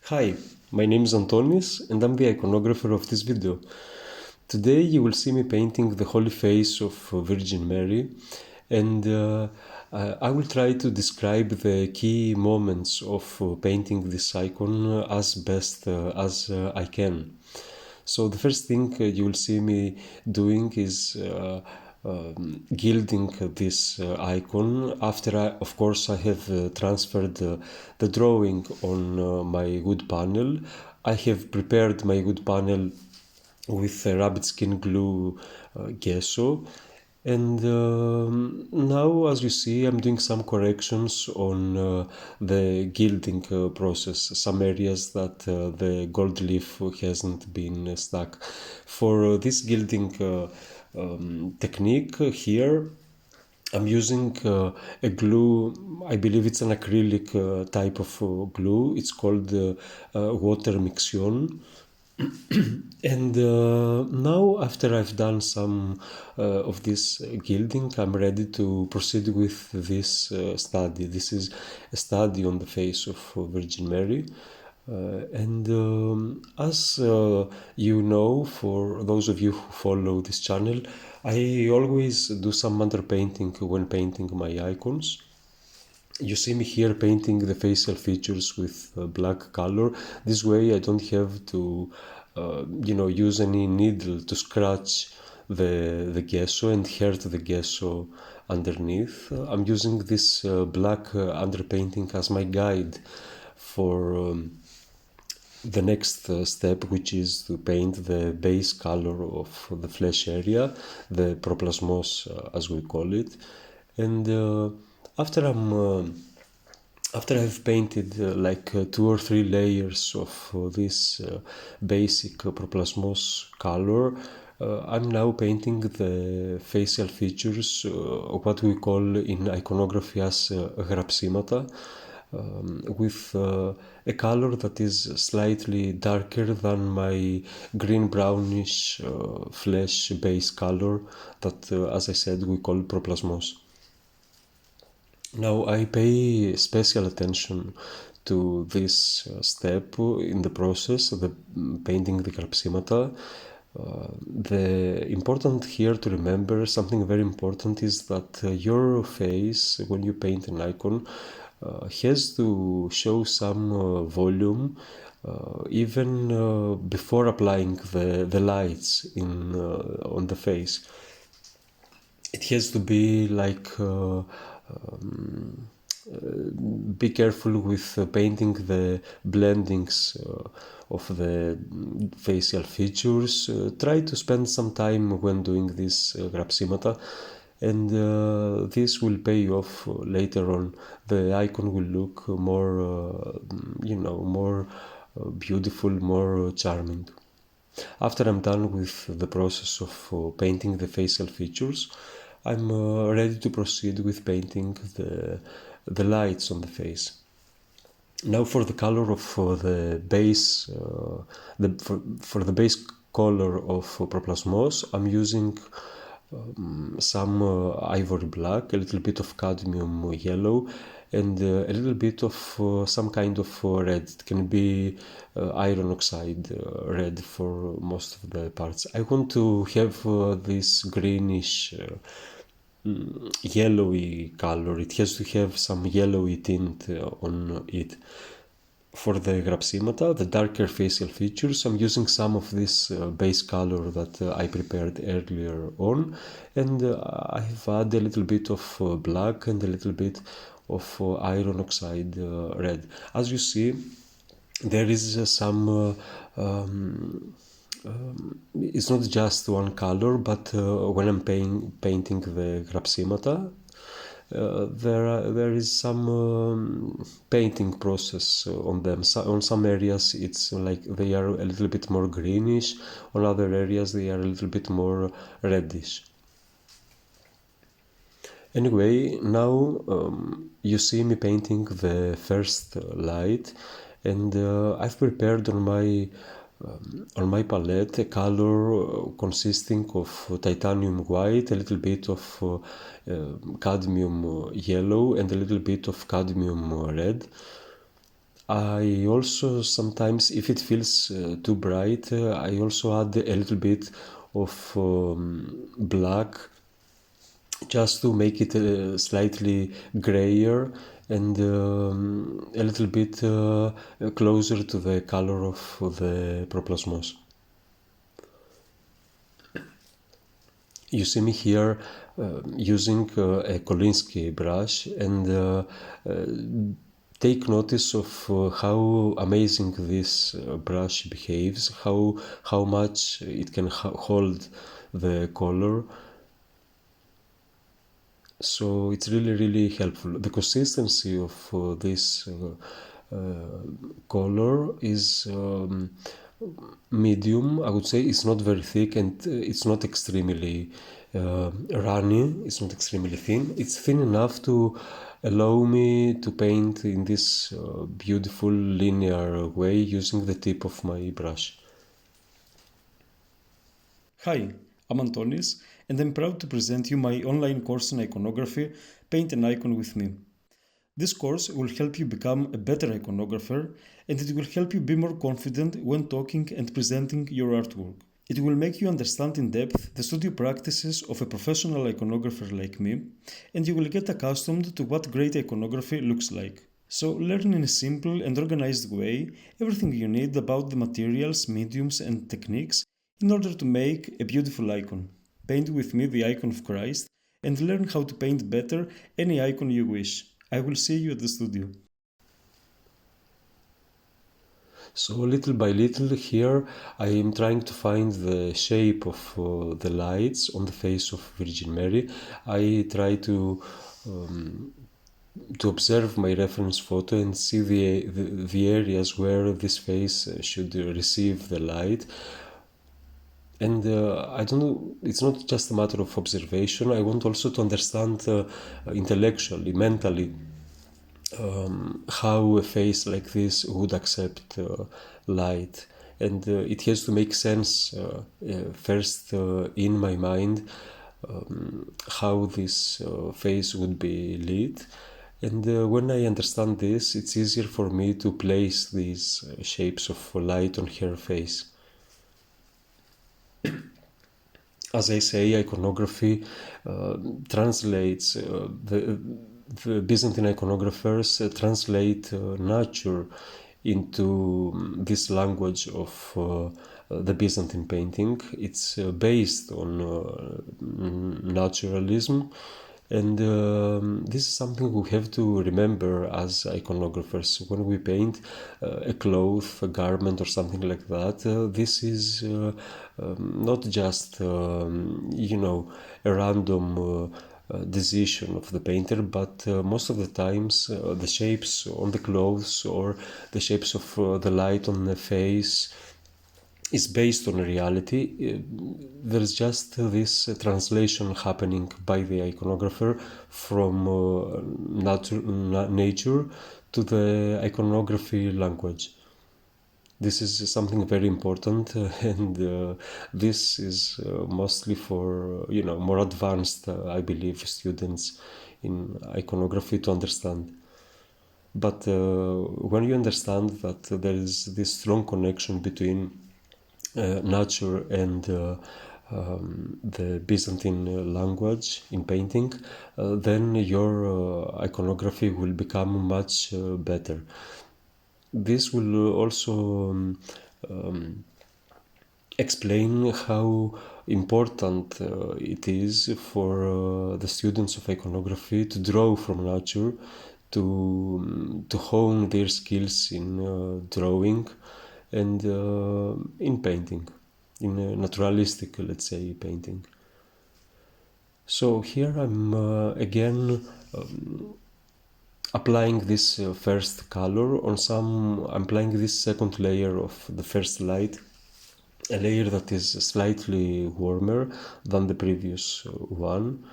Hi, my name is Antonis and I'm the iconographer of this video. Today you will see me painting the Holy Face of Virgin Mary, and I will try to describe the key moments of painting this icon as best as I can. So the first thing you will see me doing is gilding this icon. After of course I have transferred the drawing on my wood panel. I have prepared my wood panel with rabbit skin glue gesso, and now, as you see, I'm doing some corrections on the gilding process, some areas that the gold leaf hasn't been stuck. For this gilding technique here, I'm using a glue. I believe it's an acrylic type of glue. It's called water mixion. And now, after I've done some of this gilding, I'm ready to proceed with this study. This is a study on the face of Virgin Mary. As you know, for those of you who follow this channel, I always do some underpainting when painting my icons. You see me here painting the facial features with black color. This way I don't have to use any needle to scratch the gesso and hurt the gesso underneath. I'm using this black underpainting as my guide for the next step, which is to paint the base color of the flesh area, the proplasmos as we call it. And after I've painted like 2 or 3 layers of this basic proplasmos color, I'm now painting the facial features, what we call in iconography as γραψίματα, with a color that is slightly darker than my green brownish flesh base color that, as I said, we call proplasmos. Now I pay special attention to this step in the process of the painting the γραψίματα. The important here to remember, something very important, is that your face, when you paint an icon, has to show some volume even before applying the lights on the face. It has to be like be careful with painting the blendings of the facial features. Try to spend some time when doing this γραψίματα, and this will pay off later on. The icon will look more, more beautiful, more charming. After I'm done with the process of painting the facial features, I'm ready to proceed with painting the lights on the face. Now, for the color of the base, for the base color of proplasmos, I'm using some ivory black, a little bit of cadmium yellow, and a little bit of some kind of red. It can be iron oxide red for most of the parts. I want to have this greenish yellowy color. It has to have some yellowy tint on it. For the γραψίματα, the darker facial features, I'm using some of this base color that I prepared earlier on, and I've added a little bit of black and a little bit of iron oxide red. As you see, there is some it's not just one color, but when I'm painting the γραψίματα, there is some painting process on them. On some areas it's like they are a little bit more greenish, on other areas they are a little bit more reddish. Anyway, now you see me painting the first light, and I've prepared on my palette a color consisting of titanium white, a little bit of cadmium yellow, and a little bit of cadmium red. I also sometimes, if it feels too bright, I also add a little bit of black just to make it slightly grayer and a little bit closer to the color of the proplasmos. You see me here using a Kolinsky brush and take notice of how amazing this brush behaves, how much it can hold the color. So it's really helpful. The consistency of this color is medium, I would say. It's not very thick and it's not extremely runny, it's not extremely thin. It's thin enough to allow me to paint in this beautiful linear way using the tip of my brush. Hi, I'm Antonis, and I'm proud to present you my online course in iconography, Paint an Icon with Me. This course will help you become a better iconographer, and it will help you be more confident when talking and presenting your artwork. It will make you understand in depth the studio practices of a professional iconographer like me, and you will get accustomed to what great iconography looks like. So learn in a simple and organized way everything you need about the materials, mediums, and techniques in order to make a beautiful icon. Paint with me the icon of Christ and learn how to paint better any icon you wish. I will see you at the studio. So little by little here I am trying to find the shape of the lights on the face of Virgin Mary. I try to observe my reference photo and see the areas where this face should receive the light. And I don't know, it's not just a matter of observation. I want also to understand intellectually, mentally, how a face like this would accept light. And it has to make sense first in my mind how this face would be lit. And when I understand this, it's easier for me to place these shapes of light on her face. As I say, iconography translates, the Byzantine iconographers translate nature into this language of the Byzantine painting. It's based on naturalism, and this is something we have to remember as iconographers. When we paint a cloth, a garment, or something like that, this is not just, a random decision of the painter, but most of the times the shapes on the clothes or the shapes of the light on the face is based on reality. There's just this translation happening by the iconographer from nature to the iconography language. This is something very important, and this is mostly for more advanced, I believe, students in iconography to understand. But when you understand that there is this strong connection between nature and the Byzantine language in painting, then your iconography will become much better. This will also explain how important it is for the students of iconography to draw from nature, to hone their skills in drawing and in painting, in naturalistic, let's say, painting. So here I'm again applying this first color on I'm applying this second layer of the first light, a layer that is slightly warmer than the previous one.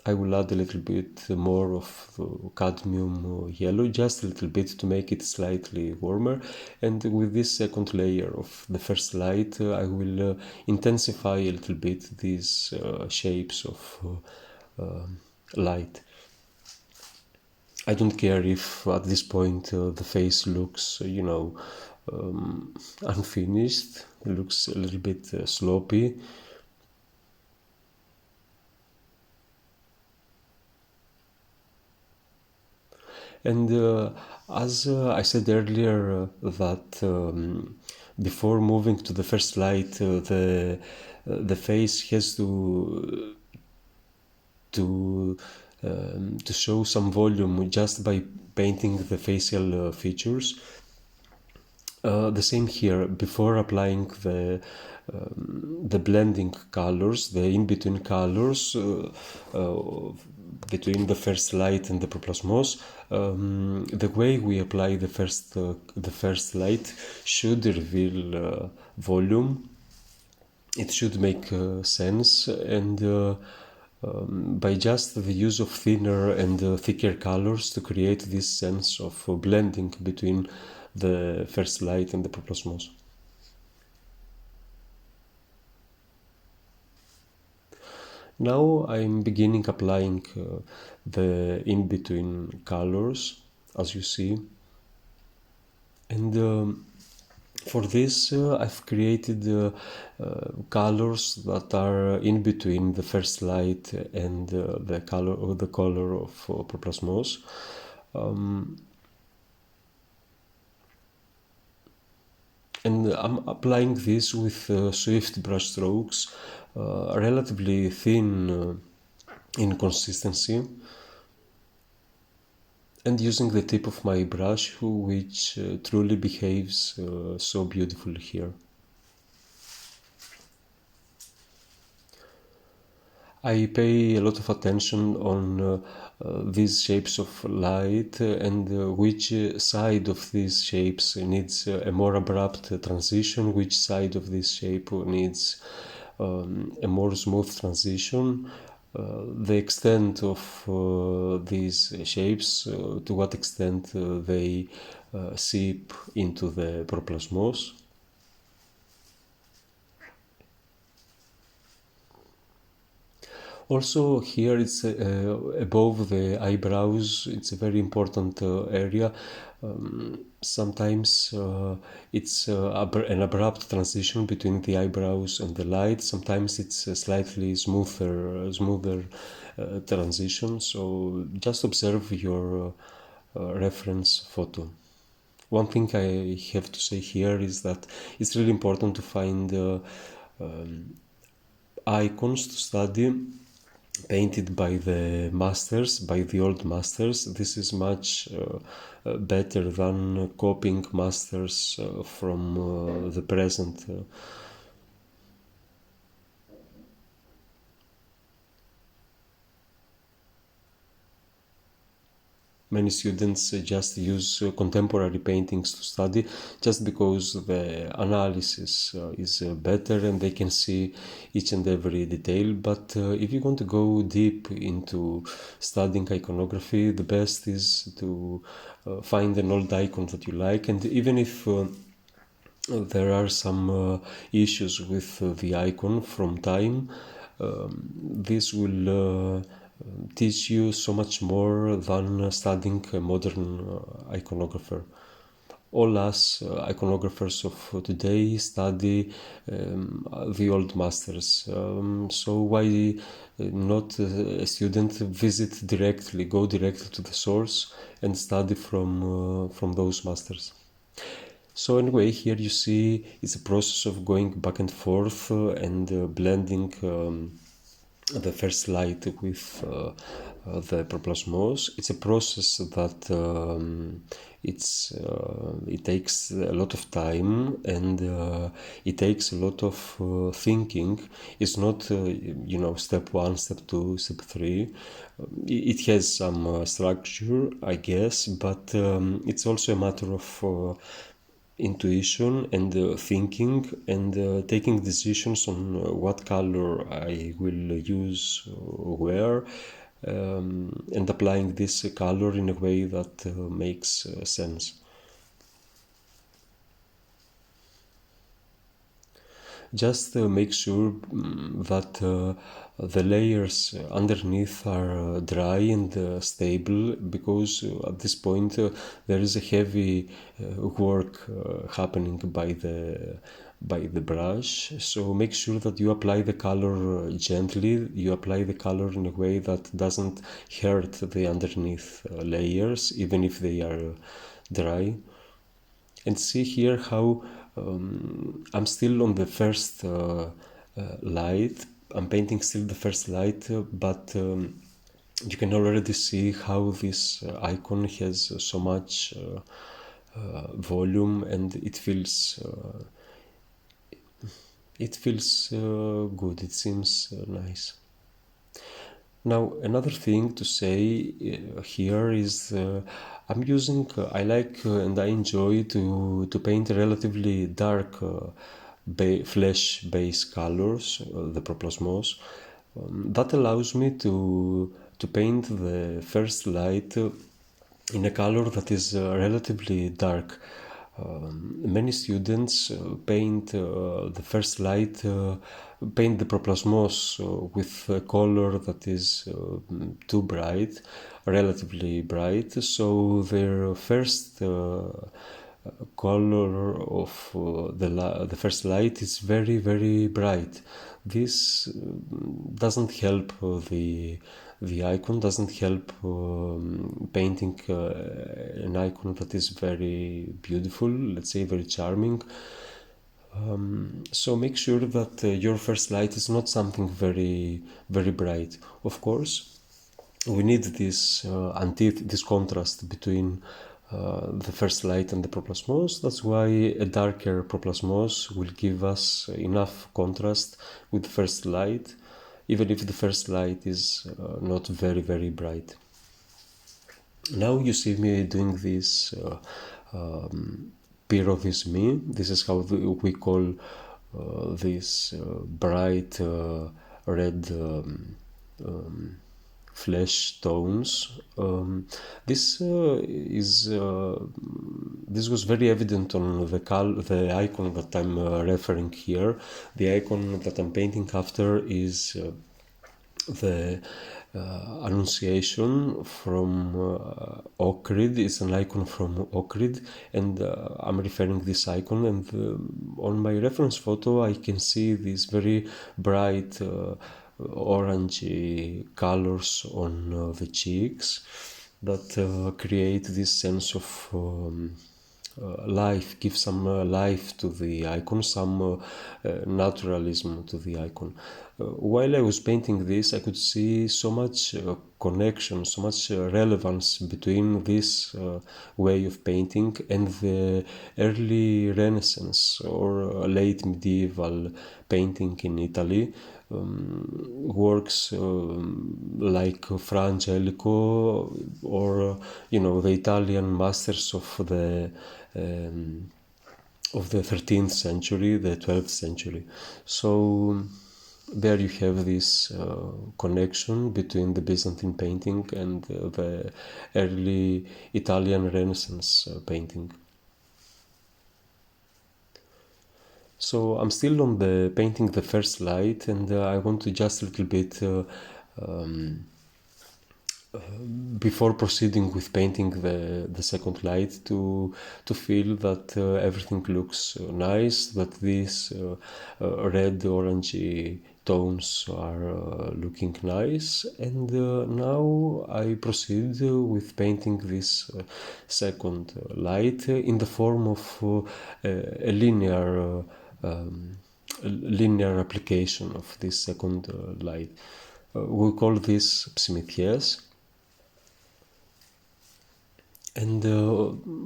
I will add a little bit more of cadmium yellow, just a little bit to make it slightly warmer. And with this second layer of the first light, I will intensify a little bit these shapes of light. I don't care if at this point the face looks, unfinished. It looks a little bit sloppy. And as I said earlier, that before moving to the first light, the face has to show some volume just by painting the facial features. The same here. Before applying the blending colors, the in-between colors between the first light and the proplasmos, the way we apply the first light should reveal volume. It should make sense, and by just the use of thinner and thicker colors to create this sense of blending between the first light and the proplasmos. Now I'm beginning applying the in-between colors, as you see, and for this I've created colors that are in between the first light and the color of proplasmos. And I'm applying this with swift brush strokes, relatively thin in consistency, and using the tip of my brush, which truly behaves so beautifully here. I pay a lot of attention on these shapes of light and which side of these shapes needs a more abrupt transition, which side of this shape needs a more smooth transition, the extent of these shapes, to what extent they seep into the proplasmos. Also here it's above the eyebrows, it's a very important area. Sometimes it's an abrupt transition between the eyebrows and the light. Sometimes it's a slightly smoother transition. So just observe your reference photo. One thing I have to say here is that it's really important to find icons to study painted by the masters, by the old masters. This is much better than copying masters from the present. Many students just use contemporary paintings to study just because the analysis is better and they can see each and every detail. But if you want to go deep into studying iconography, the best is to find an old icon that you like. And even if there are some issues with the icon from time, this will teach you so much more than studying a modern iconographer. All us iconographers of today study the old masters. So why not a student go directly to the source and study from those masters? So anyway, here you see it's a process of going back and forth and blending the first light with the proplasmos. It's a process that it takes a lot of time and it takes a lot of thinking. It's not step 1, step 2, step 3. It has some structure, I guess, but it's also a matter of intuition and thinking and taking decisions on what color I will use where, and applying this color in a way that makes sense. just make sure that the layers underneath are dry and stable, because at this point there is a heavy work happening by the brush. So make sure that you apply the color gently, you apply the color in a way that doesn't hurt the underneath layers, even if they are dry. And see here how I'm still on the first light. I'm painting still the first light, but you can already see how this icon has so much volume, and it feels good. It seems nice. Now, another thing to say here is I like and I enjoy to paint relatively dark flesh base colors, the proplasmos. That allows me to paint the first light in a color that is relatively dark. Many students paint the first light, paint the proplasmos with a color that is too bright, relatively bright, so their first color of the first light is very, very bright. This doesn't help the icon, doesn't help painting an icon that is very beautiful, let's say very charming. So make sure that your first light is not something very, very bright. Of course, we need this this contrast between the first light and the proplasmos. That's why a darker proplasmos will give us enough contrast with the first light, even if the first light is not very, very bright. Now you see me doing this pyrodismy. This is how we call this bright red flesh tones. This was very evident on the icon that I'm referring here. The icon that I'm painting after is the Annunciation from Ohrid. Is an icon from Ohrid, and I'm referring this icon, and on my reference photo I can see these very bright orangey colors on the cheeks that create this sense of life, give some life to the icon, some naturalism to the icon. While I was painting this, I could see so much connection, so much relevance between this way of painting and the early Renaissance or late medieval painting in Italy. Works like Fra Angelico, or the Italian masters of the 13th century, the 12th century. So there you have this connection between the Byzantine painting and the early Italian Renaissance painting. So I'm still on the painting the first light, and I want to just a little bit before proceeding with painting the second light to feel that everything looks nice, that these red orangey tones are looking nice. And now I proceed with painting this second light in the form of a linear application of this second light. We call this psimithies. And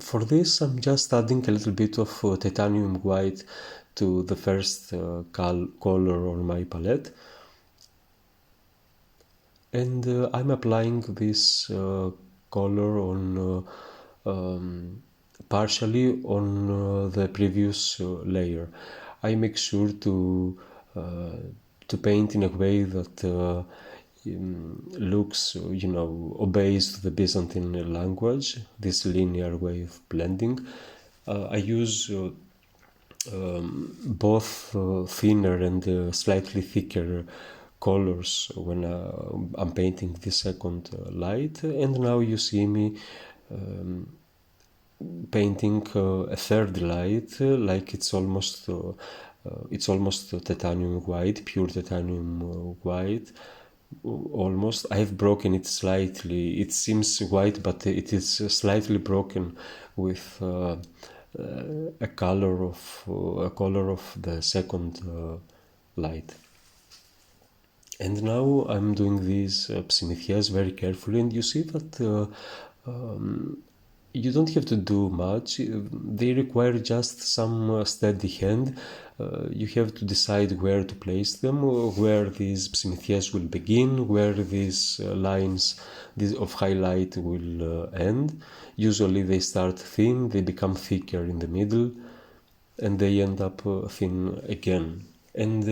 for this I'm just adding a little bit of titanium white to the first color on my palette, and I'm applying this color on partially on the previous layer. I make sure to paint in a way that looks, obeys the Byzantine language, this linear way of blending. I use both thinner and slightly thicker colors when I'm painting the second light. And now you see me painting a third light, like it's almost titanium white, pure titanium white. Almost. I've broken it slightly. It seems white, but it is slightly broken with a color of the second light. And now I'm doing these ψημιθιές very carefully, and you see that you don't have to do much. They require just some steady hand. You have to decide where to place them, where these ψημιθιές will begin, where these lines of highlight will end. Usually they start thin, they become thicker in the middle, and they end up thin again. And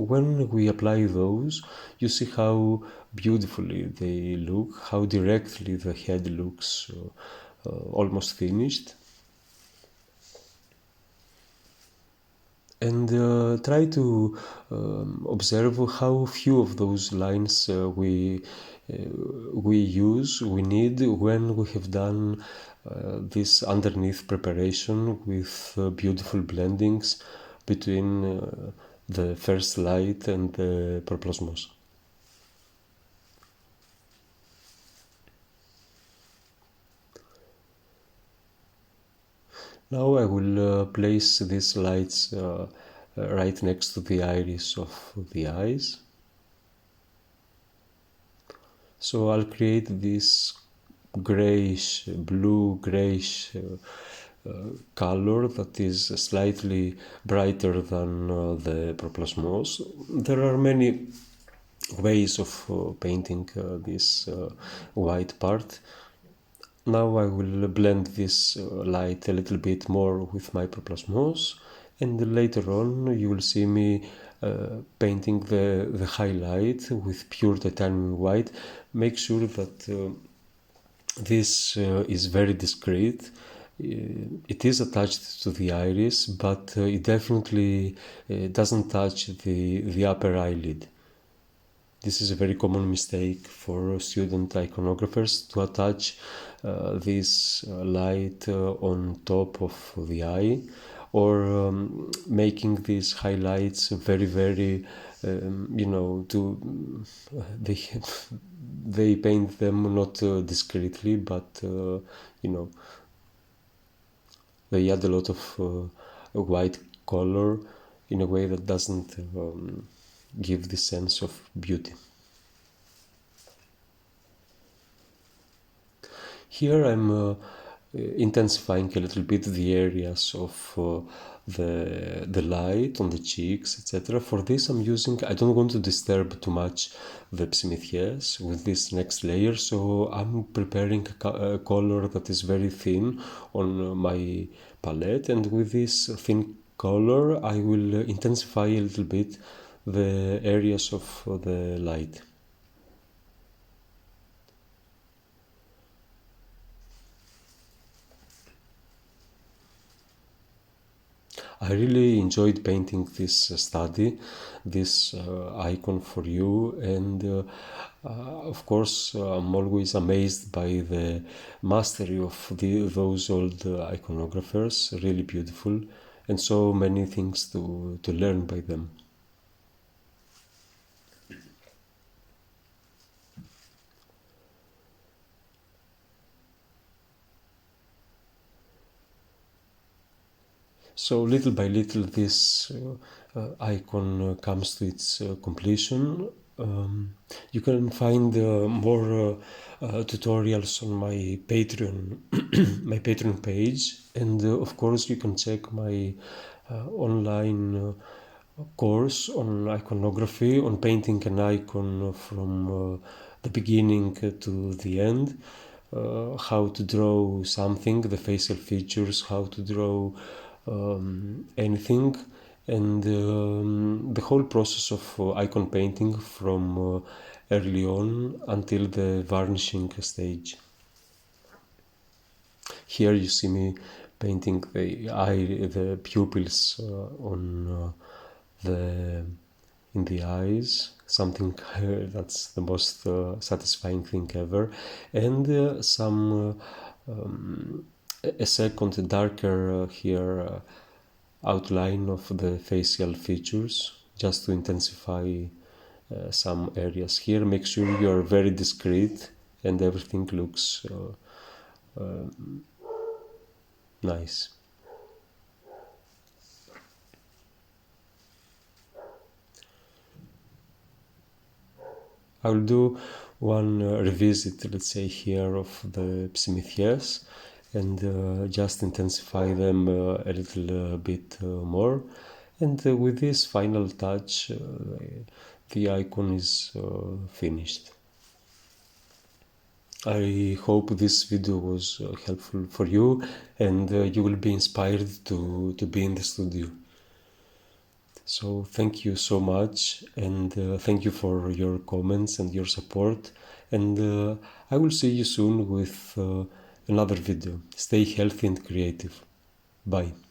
when we apply those, you see how beautifully they look, how directly the head looks almost finished. And try to observe how few of those lines we need when we have done this underneath preparation with beautiful blendings between the first light and the προπλωσμός. Now I will place these lights right next to the iris of the eyes. So I'll create this grayish, blue-grayish color that is slightly brighter than the προπλωσμός. There are many ways of painting this white part. Now I will blend this light a little bit more with my προπλωσμός, and later on you will see me painting the highlight with pure titanium white. Make sure that this is very discreet. It is attached to the iris, but it definitely doesn't touch the upper eyelid. This is a very common mistake for student iconographers, to attach this light on top of the eye, or making these highlights very, very, they paint them not discreetly, but, they add a lot of white color in a way that doesn't give the sense of beauty. Here I'm intensifying a little bit the areas of the light on the cheeks, etc. For this I don't want to disturb too much the ψημιθιές with this next layer, so I'm preparing a color that is very thin on my palette, and with this thin color I will intensify a little bit the areas of the light. I really enjoyed painting this study, this icon for you, and of course I'm always amazed by the mastery of those old iconographers, really beautiful, and so many things to learn by them. So little by little this icon comes to its completion. You can find more tutorials on my Patreon, my Patreon page, and of course you can check my online course on iconography, on painting an icon from the beginning to the end, how to draw something, the facial features, how to draw anything, and the whole process of icon painting from early on until the varnishing stage. Here you see me painting the pupils in the eyes, something that's the most satisfying thing ever, and a second darker here outline of the facial features, just to intensify some areas here. Make sure you are very discreet and everything looks nice. I will do one revisit, let's say here, of the Psimithias and just intensify them a little bit more. And with this final touch, the icon is finished. I hope this video was helpful for you and you will be inspired to be in the studio. So thank you so much, and thank you for your comments and your support, and I will see you soon with another video. Stay healthy and creative. Bye.